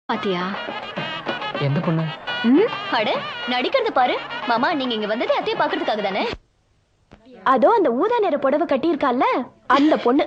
பாத்தியா எந்த பொண்ணு? அட நடிக்கிறது பாரு மாமா. நீங்க இங்க வந்தது அத்தைய பாக்குறதுக்காக தானே? அதோ அந்த ஊதா நிற புடவை கட்டி இருக்கால அந்த பொண்ணு.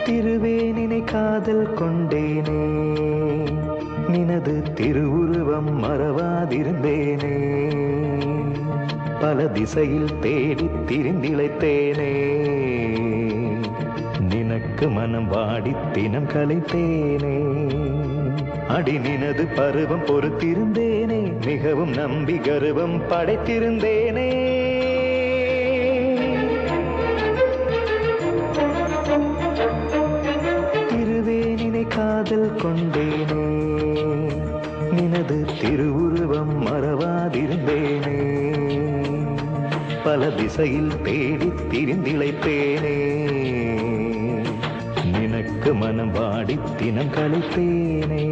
திருவேனினை காதல் கொண்டேனே, நினது திருவுருவம் மறவாதிருந்தேனே, பல திசையில் தேடி திரிந்திழைத்தேனே, நினக்கு மனம் வாடி தினம் கலைத்தேனே, அடி நினது பருவம் பொறுத்திருந்தேனே, மிகவும் நம்பி கர்வம் படைத்திருந்தேனே. காதல் கொண்டேனே, நினது திருவுருவம் மறவாதிருந்தேனே, பல திசையில் தேடி திரிந்திழைத்தேனே, நினக்கு மனம் வாடி தினம் கலைத்தேனே.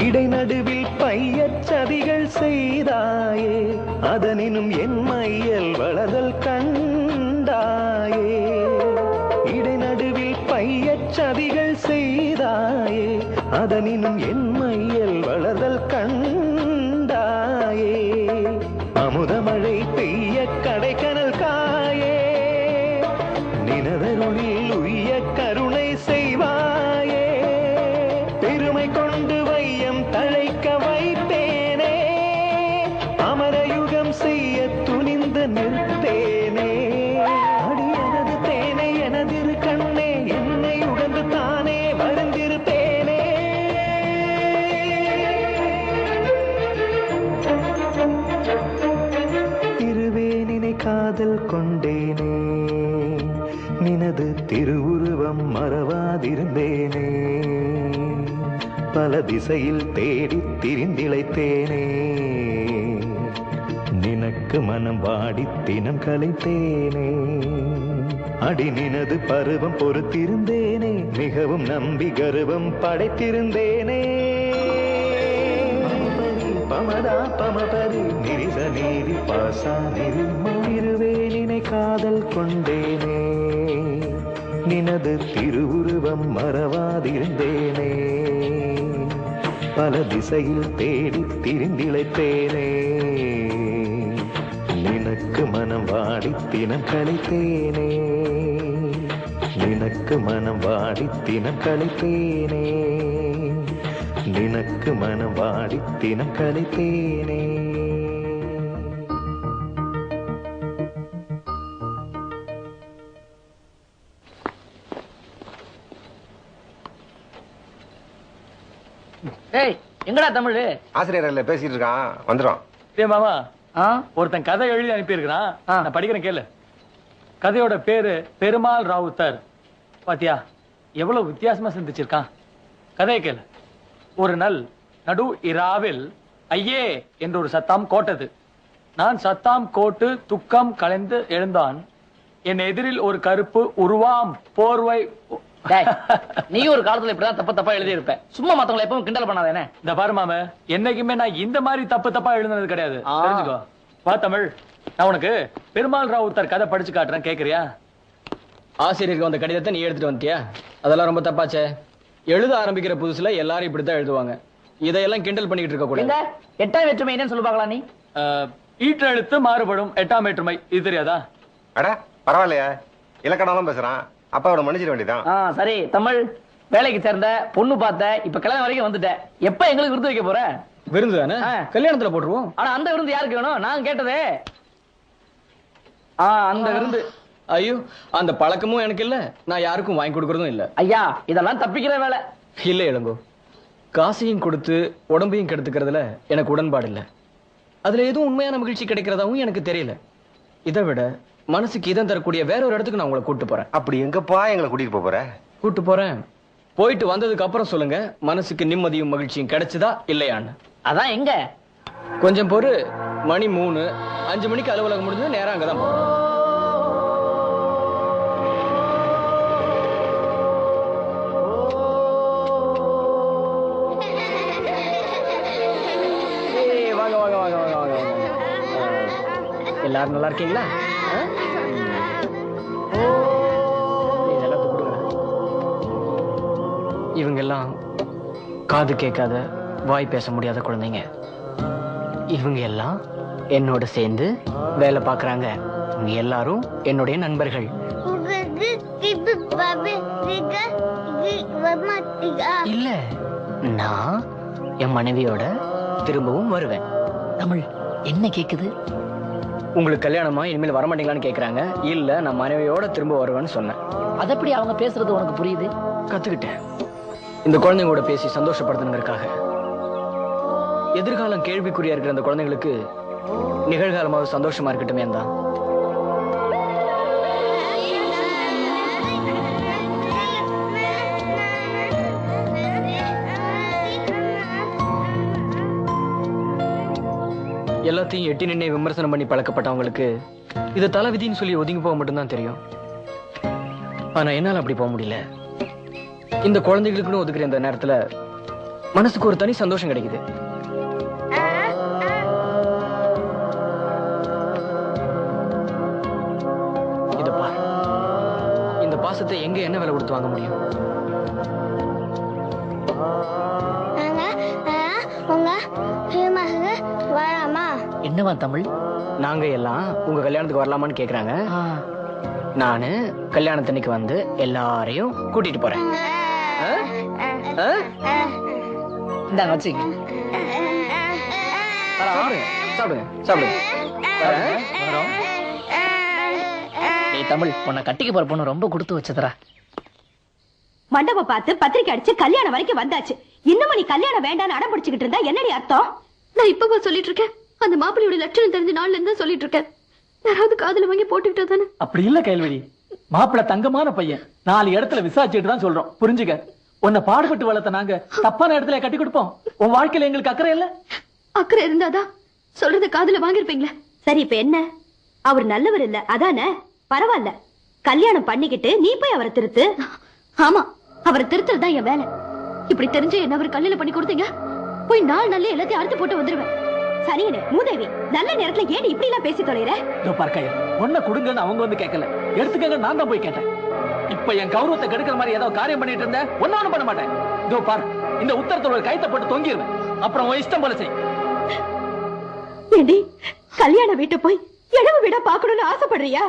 இடைநடுவில் பையச் சதிகள் செய்தாயே, அதனினும் என் மையல் வளதல் கண்டாயே. இடைநடுவில் பையச் சதிகள் செய்தாயே, அதனினும் என் மையல் வளதல் கண்டாயே. அமுதமழை பெய்ய கடைக்கனல் காயே, நினதருளில் உய்ய கருணை செய்வாயே. பெருமை கொண்டு வையம் தழைக்க வைத்தேனே, அமரயுகம் செய்ய துணிந்து நிறுத்தேனே. அடி எனது தேனே, எனதிரு கண்ணே, என்னை உகந்து தானே வருந்திருப்பேனே. திருவேனினை காதல் கொண்டேனே, நினது திருவுருவம் மறவாதிருந்தேனே, பல திசையில் தேடி திரிந்திழைத்தேனே, நினக்கு மனம் வாடி தினம் கலைத்தேனே, அடி நினது பருவம் பொறுத்திருந்தேனே, மிகவும் நம்பி கர்வம் படைத்திருந்தேனே. பமதா பமபரி நிரிச நீரி பாசா திருவேனினை காதல் கொண்டேனே, நினது திருவுருவம் மறவாதிருந்தேனே, பல திசையில் தேடி திரிந்திழைத்தேனே, நினக்கு மனம் வாடி தினம் கலைத்தேனே, நினக்கு மனம் வாடி தினம் கலைத்தேனே, நினக்கு மனம் வாடி தினம் கலைத்தேனே. ஏய், எங்கடா தமிழ்? ஆசிரியர் பேசிட்டு இருக்கான், வந்துடும். டேய் மாமா, ஒருத்தன் கதை எழுதி அனுப்பி இருக்கிறான், நான் படிக்கிறேன் கேளு. கதையோட பேரு பெருமாள் ராவுத்தர். பாத்தியா எவ்வளவு வித்தியாசமா சிந்திச்சிருக்கான். கதையை கேளு. ஒரு நாள் நடு இராவில் ஐயே என்று ஒரு சத்தாம் கோட்டது. நான் சத்தாம் கோட்டு துக்கம் கலைந்து எழுந்தான். என் எதிரில் ஒரு கருப்பு உருவாம் போர்வை. நீ ஒரு காலத்துல இப்படிதான் தப்பா எழுதி இருப்ப. சும்மா மத்தவங்களை எப்பவும் கிண்டல் பண்ணாதே. இந்த பாரு மாம, என்னைக்குமே நான் இந்த மாதிரி தப்பா எழுதுனது கிடையாது, தெரிஞ்சுக்கோ. வா தமிழ், நான் உனக்கு பெருமாள் ராவுத்தர் கதை படிச்சு காட்டுறேன், கேக்குறியா? ஆசிரியருக்கு வந்த கடிதத்தை நீ எடுத்துட்டு வந்துட்டியா? அதெல்லாம் ரொம்ப தப்பாச்சே. எழுத ஆரம்பிக்கிற புதுசுல எல்லாரும் இப்படித்தான் எழுதுவாங்க. இதையெல்லாம் கிண்டல் பண்ணிட்டு இருக்க கூடாது. எட்டாம் வேற்றுமை என்னன்னு சொல்லு பார்க்கலாம். நீ ஈற்றெழுத்து மாறுபடும், எட்டாம் வேற்றுமை, இது தெரியாதா? அட பரவாயில்லையா, இலக்கணம்லாம் பேசுறான். அப்பாவோட மன்னிச்சிட வேண்டியதான். சரி தமிழ், வேலைக்கு சேர்ந்த பொண்ணு பார்த்த, இப்ப கல்யாணம் வரைக்கும் வந்துட்ட. எப்ப எங்களுக்கு விருந்து வைக்க போற? விருந்து தானே, கல்யாணத்துல போட்டுருவோம். ஆனா அந்த விருந்து யாருக்கு வேணும்? நான் கேட்டதே அந்த விருந்து. ஐயோ, அந்த பழக்கமும் எனக்கு இல்ல, நான் யாருக்கும் வாங்கி கொடுக்கறதும் இல்ல. ஐயா, இதெல்லாம் தப்பிக்கிற வேலை. இல்ல இளங்கோ, காசையும் கொடுத்து உடம்பையும் கெடுத்துக்கிறதுல எனக்கு உடன்பாடு இல்ல. அதுல எதுவும் உண்மையான மகிழ்ச்சி கிடைக்கிறதாவும் எனக்கு தெரியல. இதை விட மனசுக்கு இதம் தரக்கூடிய வேற ஒரு இடத்துக்கு நான் உங்களை கூட்டு போறேன். அப்படி எங்கப்பா எங்களை கூட்டிட்டு போற? கூட்டு போறேன். போயிட்டு வந்ததுக்கு அப்புறம் சொல்லுங்க, மனசுக்கு நிம்மதியும் மகிழ்ச்சியும் கிடைச்சதா இல்லையான்னு. அதான் எங்க? கொஞ்சம் பொறு. மணி 3, 5 மணிக்கு அலுவலகம் முடிஞ்சது, நேரம் அங்கதான் போறோம். வாங்க வாங்க வாங்க வாங்க வாங்க வாங்க. எல்லாரும் நல்லா இருக்கீங்களா? இதெல்லாம் கொடுங்க. இவங்க எல்லாம் காது கேட்காத, வாய் பேச முடியாத குழந்தைங்க. இவங்க எல்லாம் என்னோட சேர்ந்து வேலை பார்க்கறாங்க. இவங்க எல்லாரும் என்னுடைய நண்பர்கள். இல்ல, நான் என் மனைவியோட திரும்பவும் வருவேன். தமிழ் என்ன கேக்குது? உங்களுக்கு கல்யாணமா இனிமேல் வரமாட்டீங்களான்னு கேக்குறாங்க. இல்ல, நான் மனைவியோட திரும்ப வருவேன்னு சொன்னேன். அதப்படி அவங்க பேசுறது உனக்கு புரியுது? கத்துக்கிட்டேன். இந்த குழந்தைங்களோட பேசி சந்தோஷப்படுத்தணுங்கிறதுக்காக. எதிர்காலம் கேள்விக்குறியா இருக்கிற அந்த குழந்தைங்களுக்கு நிகழ்காலமாவது சந்தோஷமா இருக்கட்டுமே தான். எல்லாத்தையும் எட்டி நின்னே விமர்சனம் பண்ணி பழக்கப்பட்டவங்களுக்கு இது தலை விதின்னு சொல்லி ஒதுங்கி போக மட்டும்தான் தெரியும். ஆனா என்னால அப்படி போக முடியல. இந்த குழந்தைகளுக்குன்னு ஒதுக்குற இந்த நேரத்துல மனசுக்கு ஒரு தனி சந்தோஷம் கிடைக்குது. இத பாரு, இந்த பாசத்தை எங்க என்ன விலை கொடுத்து வாங்க முடியும்? என்னவா தமிழ்? நாங்க எல்லாம் உங்க கல்யாணத்துக்கு வரலாமான்னு கேக்குறாங்க. நானு கல்யாணத்தன்னைக்கு வந்து எல்லாரையும் கூட்டிட்டு போறேன். இந்தாங்க வச்சுங்க. சாப்பிடுங்க சாப்பிடுங்க. ஏய் தமிழ், உன்னை கட்டிக்க போற பொண்ணு ரொம்ப கொடுத்து வச்சதுடா. மண்டபம் பார்த்து பத்திரிக்கை அடிச்சு கல்யாணம் வரைக்கும் வந்தாச்சு. இன்னும் நீ கல்யாணம் வேண்டாம்னு அடம் பிடிச்சுக்கிட்டு இருந்தா என்னடி அர்த்தம்? நான் இப்பவா சொல்லிட்டு இருக்கேன்? அந்த மாப்பிள்ளையோட லட்சணம் தெரிஞ்ச நாள்ல இருந்து சொல்லிட்டு இருக்கேன். யாராவது காதுல வாங்கி போட்டுக்கிட்டா தானே? அப்படி இல்ல கேள்வி. மாப்பிள்ள தங்கமான பையன். 4 இடத்துல விசாரிச்சுட்டு தான் சொல்றோம். புரிஞ்சுக்க. உன்னை பாடுபட்டு வளர்த்த நாங்க தப்பான இடத்துல கட்டி கொடுப்போம்? உன் வாழ்க்கையில எங்களுக்கு அக்கறை இல்ல? அக்கறை இருந்தாதான் சொல்றத காதுல வாங்கிருப்பீங்களா? சரி, இப்ப என்ன? அவர் நல்லவர் இல்ல அதானே? பரவாயில்ல, கல்யாணம் பண்ணிக்கிட்டு நீ போய் அவரை திருத்து. ஆமா, அவரை திருத்துறதா என் வேலை. இப்படி தெரிஞ்சு என்ன அவர் கல்யாணம் பண்ணி கொடுத்தீங்க, போய் 4 நாள்ல எல்லாத்தையும் அறுத்து போட்டு வந்துருவேன். சரியனே மூதேவி, நல்ல நேரத்துல ஏன் இப்படி எல்லாம் பேசி தொலைற? இதோ பார்க்கையா, ஒன்ன கொடுங்கன்னு அவங்க வந்து கேட்கல, எடுத்துக்கங்க நான் தான் போய் கேட்டேன். இப்ப என் கௌரவத்தை கெடுக்கிற மாதிரி ஏதோ காரியம் பண்ணிட்டு இருந்தேன், ஒன்னும் பண்ண மாட்டேன். இதோ பாரு, இந்த உத்தரத்தோட கைத்த போட்டு தொங்கிடுவேன். அப்புறம் உன் இஷ்டம் போல செய். ஏண்டி, கல்யாண வீட்டு போய் இடவு விட பாக்கணும்னு ஆசைப்படுறியா?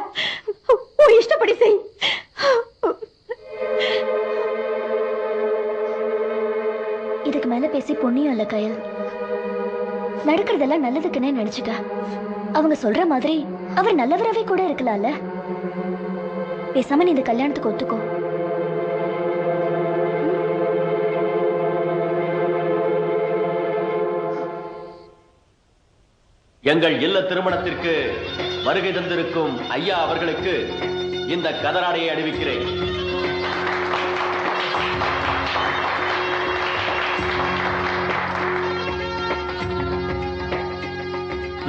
உன் இஷ்டப்படி செய். இதுக்கு மேல பேசி புண்ணியம் இல்ல கயல். நடக்கிறதெல்லாம் நல்லதுக்குன்னே நினைச்சுக்க. அவங்க சொல்ற மாதிரி அவர் நல்லவராவே கூட இருக்கலாம்ல. பேசாம நீ இந்த கல்யாணத்துக்கு ஒத்துக்கோ. எங்கள் இல்ல திருமணத்திற்கு வருகை தந்திருக்கும் ஐயா அவர்களுக்கு இந்த கதராடையை அணிவிக்கிறேன்.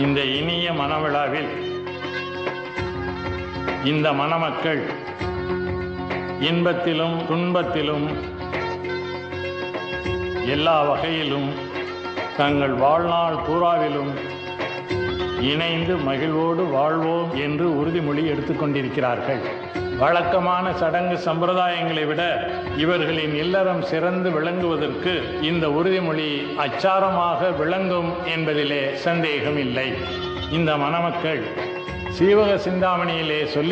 இந்த இனிய மணவிழாவில் இந்த மணமக்கள் இன்பத்திலும் துன்பத்திலும் எல்லா வகையிலும் தங்கள் வாழ்நாள் பூராவிலும் இணைந்து மகிழ்வோடு வாழ்வோம் என்று உறுதிமொழி எடுத்துக்கொண்டிருக்கிறார்கள். வழக்கமான சடங்கு சம்பிரதாயங்களை விட இவர்களின் இல்லறம் சிறந்து விளங்குவதற்கு இந்த உறுதிமொழி அச்சாரமாக விளங்கும் என்பதிலே சந்தேகம் இல்லை. இந்த மணமக்கள் சீவக சிந்தாமணியிலே சொல்லி